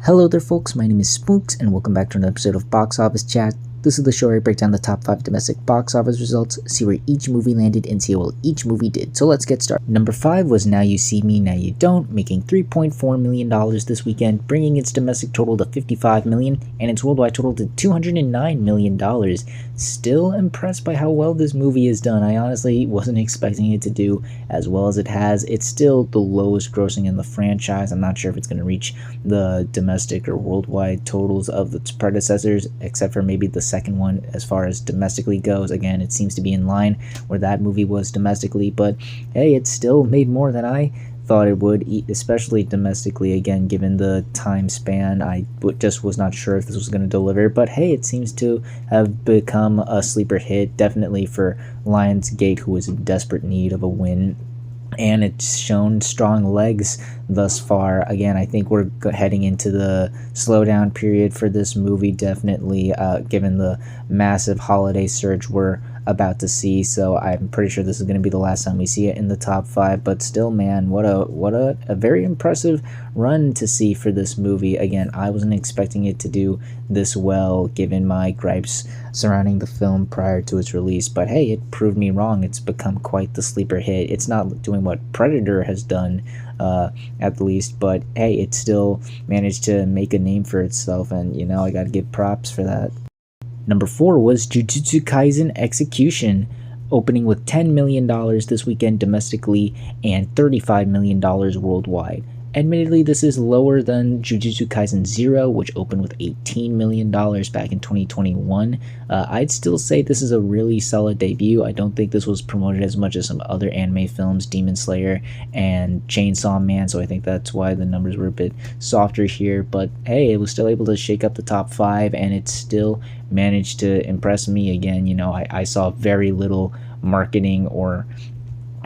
Hello there folks, my name is Spooks and welcome back to another episode of Box Office Chat. This is the show where I break down the top 5 domestic box office results, see where each movie landed, and see how well each movie did. So let's get started. Number 5 was Now You See Me, Now You Don't, making $3.4 million this weekend, bringing its domestic total to $55 million and its worldwide total to $209 million. Still impressed by how well this movie is done. I honestly wasn't expecting it to do as well as it has. It's still the lowest grossing in the franchise. I'm not sure if it's going to reach the domestic or worldwide totals of its predecessors, except for maybe the second one as far as domestically goes. Again, it seems to be in line where that movie was domestically, but hey, it still made more than I thought it would, especially domestically. Again, given the time span, I just was not sure if this was going to deliver, but hey, it seems to have become a sleeper hit, definitely for Lionsgate, who was in desperate need of a win, and it's shown strong legs thus far. Again, I think we're heading into the slowdown period for this movie, definitely, given the massive holiday surge we're about to see. So I'm pretty sure this is going to be the last time we see it in the top 5, but still, man, what a very impressive run to see for this movie. Again, I wasn't expecting it to do this well given my gripes surrounding the film prior to its release, but hey, it proved me wrong. It's become quite the sleeper hit. It's not doing what Predator has done, at the least, but hey, it still managed to make a name for itself, and you know, I gotta give props for that. Number 4 was Jujutsu Kaisen Execution, opening with $10 million this weekend domestically and $35 million worldwide. Admittedly, this is lower than Jujutsu Kaisen 0, which opened with $18 million back in 2021. I'd still say this is a really solid debut. I don't think this was promoted as much as some other anime films, Demon Slayer and Chainsaw Man, so I think that's why the numbers were a bit softer here. But hey, it was still able to shake up the top 5, and it still managed to impress me again. You know, I saw very little marketing or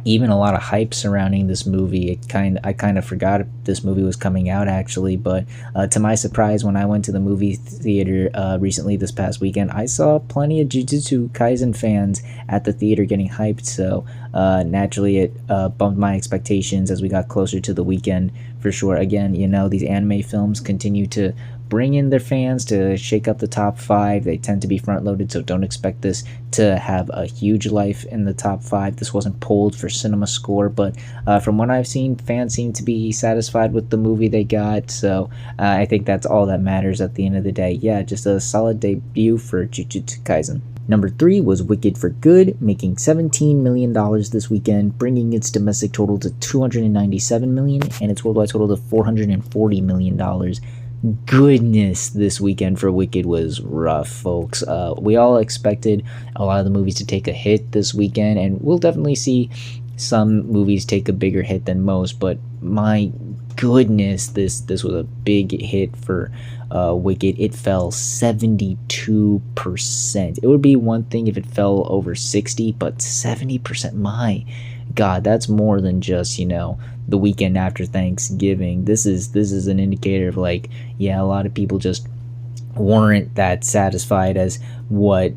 even a lot of hype surrounding this movie. I kind of forgot this movie was coming out, actually, but to my surprise, when I went to the movie theater recently this past weekend, I saw plenty of Jujutsu Kaisen fans at the theater getting hyped, so naturally it bumped my expectations as we got closer to the weekend, for sure. Again, you know, these anime films continue to bring in their fans to shake up the top 5. They tend to be front loaded, so don't expect this to have a huge life in the top 5. This wasn't polled for Cinema Score, but from what I've seen, fans seem to be satisfied with the movie they got, so I think that's all that matters at the end of the day. Yeah, just a solid debut for Jujutsu Kaisen. Number 3 was Wicked for Good, making $17 million this weekend, bringing its domestic total to $297 million and its worldwide total to $440 million. Goodness, this weekend for Wicked was rough, folks. We all expected a lot of the movies to take a hit this weekend, and we'll definitely see some movies take a bigger hit than most, but my goodness, this was a big hit for Wicked. It fell 72%. It would be one thing if it fell over 60, but 70%, my God, that's more than just, you know, the weekend after Thanksgiving. This is an indicator of, like, yeah, a lot of people just weren't that satisfied as what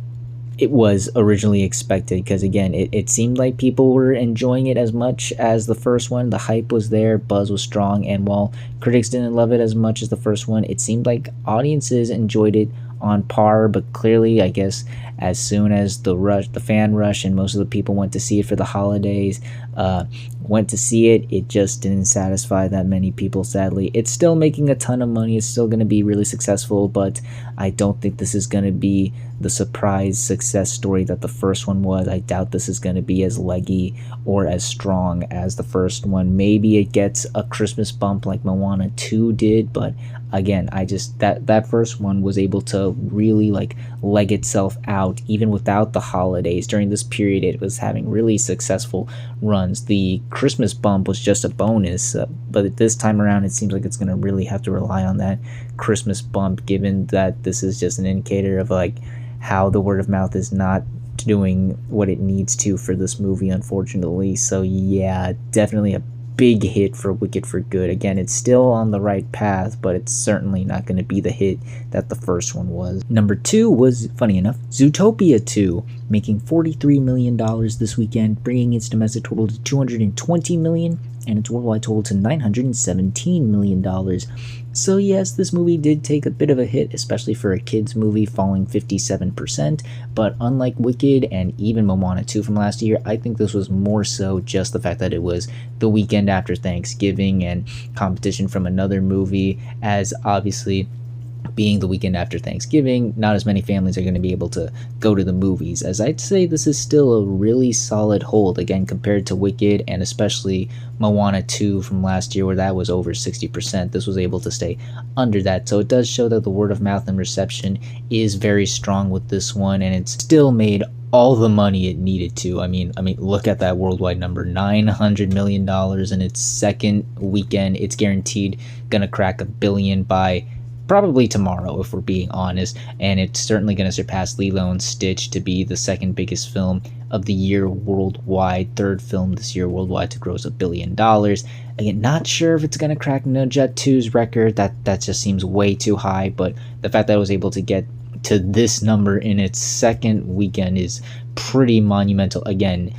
it was originally expected, because again, it seemed like people were enjoying it as much as the first one. The hype was there, buzz was strong, and while critics didn't love it as much as the first one, it seemed like audiences enjoyed it on par. But clearly, I guess, as soon as the fan rush and most of the people went to see it for the holidays, it just didn't satisfy that many people, sadly. It's still making a ton of money, it's still going to be really successful, but I don't think this is going to be the surprise success story that the first one was. I doubt this is going to be as leggy or as strong as the first one. Maybe it gets a Christmas bump like Moana 2 did, but again, that first one was able to really like leg itself out even without the holidays. During this period, it was having really successful runs. The Christmas bump was just a bonus, but this time around it seems like it's going to really have to rely on that Christmas bump, given that this is just an indicator of like how the word of mouth is not doing what it needs to for this movie, unfortunately. So yeah, definitely a big hit for Wicked for Good. Again, it's still on the right path, but it's certainly not going to be the hit that the first one was. Number 2 was, funny enough, Zootopia 2, making $43 million this weekend, bringing its domestic total to $220 million and its worldwide total to $917 million. So yes, this movie did take a bit of a hit, especially for a kids movie, falling 57%, but unlike Wicked and even Moana 2 from last year, I think this was more so just the fact that it was the weekend after Thanksgiving and competition from another movie, as obviously being the weekend after Thanksgiving, not as many families are going to be able to go to the movies, as I'd say this is still a really solid hold, again, compared to Wicked and especially Moana 2 from last year, where that was over 60%. This was able to stay under that, so it does show that the word of mouth and reception is very strong with this one, and it's still made all the money it needed to. I mean, look at that worldwide number, $900 million in its second weekend. It's guaranteed gonna crack $1 billion by probably tomorrow, if we're being honest, and it's certainly going to surpass Lilo and Stitch to be the second biggest film of the year worldwide, third film this year worldwide to gross $1 billion. Again, not sure if it's going to crack No Jet 2's record. That just seems way too high, but the fact that I was able to get to this number in its second weekend is pretty monumental. Again,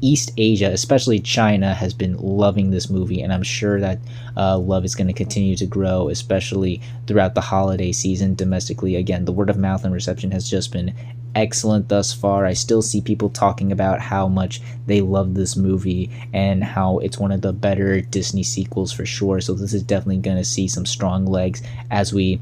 East Asia, especially China, has been loving this movie, and I'm sure that love is going to continue to grow, especially throughout the holiday season domestically. Again, the word of mouth and reception has just been excellent thus far. I still see people talking about how much they love this movie and how it's one of the better Disney sequels for sure. So this is definitely going to see some strong legs as we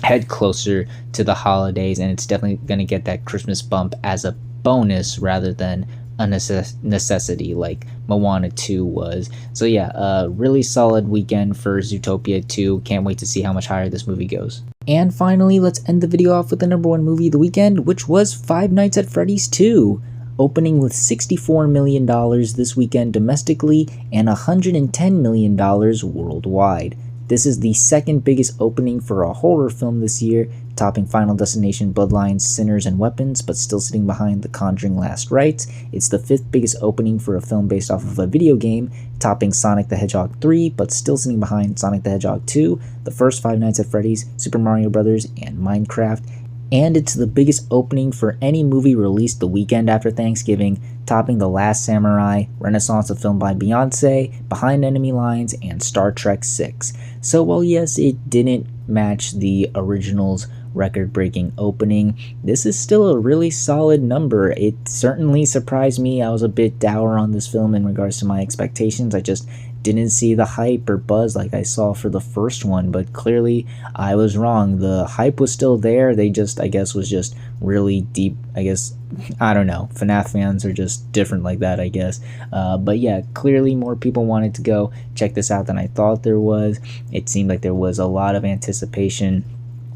head closer to the holidays, and it's definitely going to get that Christmas bump as a bonus rather than a necessity like Moana 2 was. So yeah, really solid weekend for Zootopia 2. Can't wait to see how much higher this movie goes. And finally, let's end the video off with the number one movie of the weekend, which was Five Nights at Freddy's 2. Opening with $64 million this weekend domestically and $110 million worldwide. This is the second biggest opening for a horror film this year, topping Final Destination, Bloodlines, Sinners, and Weapons, but still sitting behind The Conjuring Last Rites. It's the fifth biggest opening for a film based off of a video game, topping Sonic the Hedgehog 3, but still sitting behind Sonic the Hedgehog 2, the first Five Nights at Freddy's, Super Mario Bros., and Minecraft. And it's the biggest opening for any movie released the weekend after Thanksgiving, topping The Last Samurai, Renaissance, a film by Beyonce, Behind Enemy Lines, and Star Trek VI. So while yes, it didn't match the original's record-breaking opening, this is still a really solid number. It certainly surprised me. I was a bit dour on this film in regards to my expectations. I just didn't see the hype or buzz like I saw for the first one, but clearly I was wrong. The hype was still there. They just, I guess, was just really deep. I guess, I don't know. FNAF fans are just different like that, I guess. But yeah, clearly more people wanted to go check this out than I thought there was. It seemed like there was a lot of anticipation,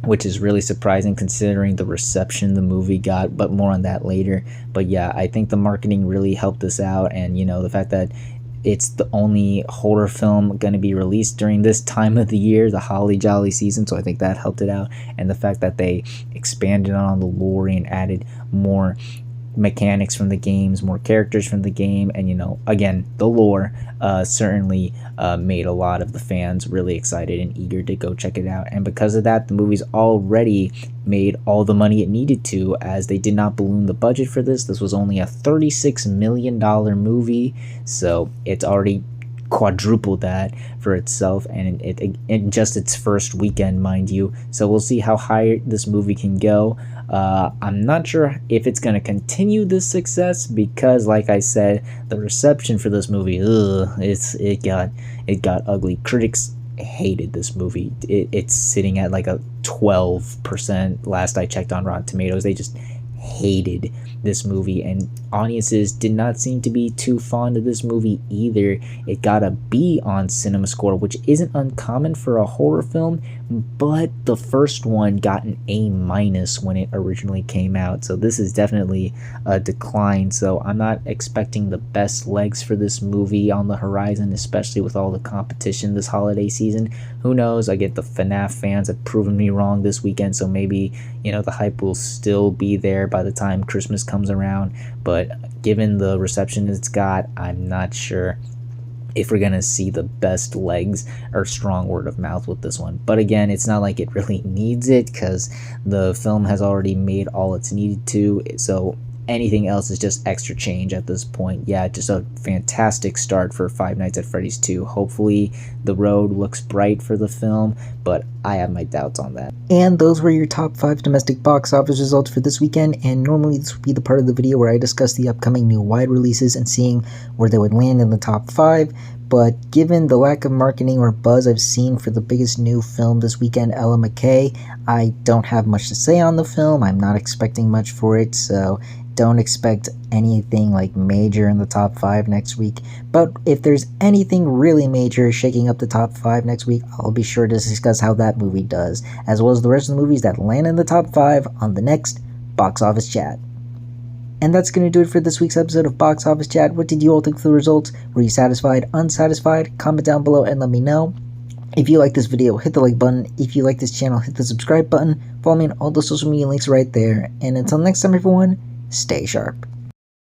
which is really surprising considering the reception the movie got, but more on that later. But yeah, I think the marketing really helped this out, and you know, the fact that it's the only horror film going to be released during this time of the year, the holly jolly season, so I think that helped it out. And the fact that they expanded on the lore and added more mechanics from the games, more characters from the game, and you know, again, the lore certainly made a lot of the fans really excited and eager to go check it out. And because of that, the movie's already made all the money it needed to, as they did not balloon the budget for this. This was only a $36 million movie, so it's already quadrupled that for itself, and it in just its first weekend, mind you. So we'll see how high this movie can go. I'm not sure if it's going to continue this success, because like I said, the reception for this movie, it got ugly. Critics hated this movie. It's sitting at like a 12% last I checked on Rotten Tomatoes. They just hated this movie, and audiences did not seem to be too fond of this movie either. It got a B on CinemaScore, which isn't uncommon for a horror film, but the first one got an A- when it originally came out, so this is definitely a decline. So I'm not expecting the best legs for this movie on the horizon, especially with all the competition this holiday season. Who knows? I get the FNAF fans have proven me wrong this weekend, so maybe, you know, the hype will still be there by the time Christmas comes around. But given the reception it's got, I'm not sure if we're gonna see the best legs or strong word of mouth with this one. But again, it's not like it really needs it, because the film has already made all it's needed to. So anything else is just extra change at this point. Yeah, just a fantastic start for Five Nights at Freddy's 2. Hopefully the road looks bright for the film, but I have my doubts on that. And those were your top 5 domestic box office results for this weekend, and normally this would be the part of the video where I discuss the upcoming new wide releases and seeing where they would land in the top 5. But given the lack of marketing or buzz I've seen for the biggest new film this weekend, Ella McKay, I don't have much to say on the film. I'm not expecting much for it, so don't expect anything like major in the top 5 next week. But if there's anything really major shaking up the top 5 next week, I'll be sure to discuss how that movie does, as well as the rest of the movies that land in the top 5 on the next Box Office Chat. And that's going to do it for this week's episode of Box Office Chat. What did you all think of the results? Were you satisfied, unsatisfied? Comment down below and let me know. If you like this video, hit the like button. If you like this channel, hit the subscribe button. Follow me on all the social media links right there. And until next time, everyone, stay sharp.